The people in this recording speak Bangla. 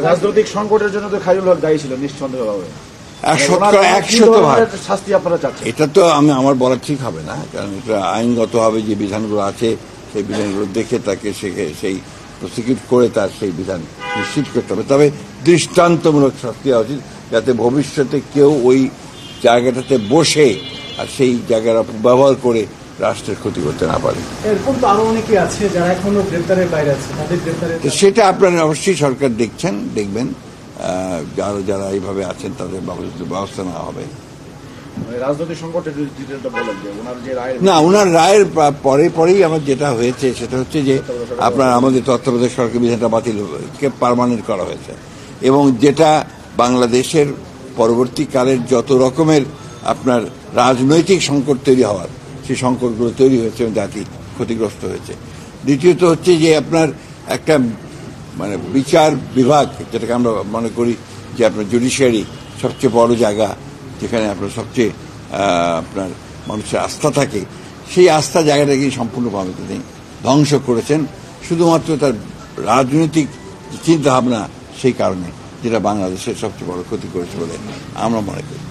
রাজনৈতিক সংকটের জন্য তো খায়রুল হক দায়ী ছিল নিঃসন্দেহভাবে। 100% শাস্তি আপনারা চাচ্ছেন? এটা তো আমার বলা ঠিক হবে না, কারণ এটা আইনগতভাবে যে বিধানগুলো আছে সেই বিধানগুলো দেখে তাকে সেই প্রসিকিউট করে তার সেই বিধান নিশ্চিত করতে হবে। তবে দৃষ্টান্তমূলক শাস্তি হওয়া উচিত, যাতে ভবিষ্যতে কেউ ওই জায়গাটাতে বসে আর সেই জায়গার ব্যবহার করে রাষ্ট্রের ক্ষতি করতে না পারে। এরকম তো আরো অনেকে আছে যারা এখনো গ্রেপ্তারের বাইরে আছে, তাদের গ্রেপ্তারের সেটা আপনারা অবশ্যই সরকার দেখবেন, যারা এইভাবে আছেন তাদের ব্যবস্থা নেওয়া হবে। রাজনৈতিক সংকটের ডিটেইলটা বলেন যে ওনার যে রায়, না, ওনার রায়ের পরেই আমার যেটা হয়েছে সেটা হচ্ছে যে আপনার আমাদের তত্ত্বাবধায়ক সরকার বিধানটা বাতিল পার্মানেন্ট করা হয়েছে, এবং যেটা বাংলাদেশের পরবর্তীকালের যত রকমের আপনার রাজনৈতিক সংকট তৈরি হওয়ার সেই সংকটগুলো তৈরি হয়েছে এবং জাতি ক্ষতিগ্রস্ত হয়েছে। দ্বিতীয়ত হচ্ছে যে আপনার একটা বিচার বিভাগ, যেটাকে আমরা মনে করি যে আপনার জুডিশিয়ারি সবচেয়ে বড় জায়গা, যেখানে আপনার সবচেয়ে আপনার মানুষের আস্থা থাকে, সেই আস্থা জায়গাটাকে সম্পূর্ণভাবে তিনি ধ্বংস করেছেন শুধুমাত্র তার রাজনৈতিক চিন্তা ভাবনা সেই কারণে, যেটা বাংলাদেশের সবচেয়ে বড় ক্ষতি করেছে বলে আমরা মনে করি।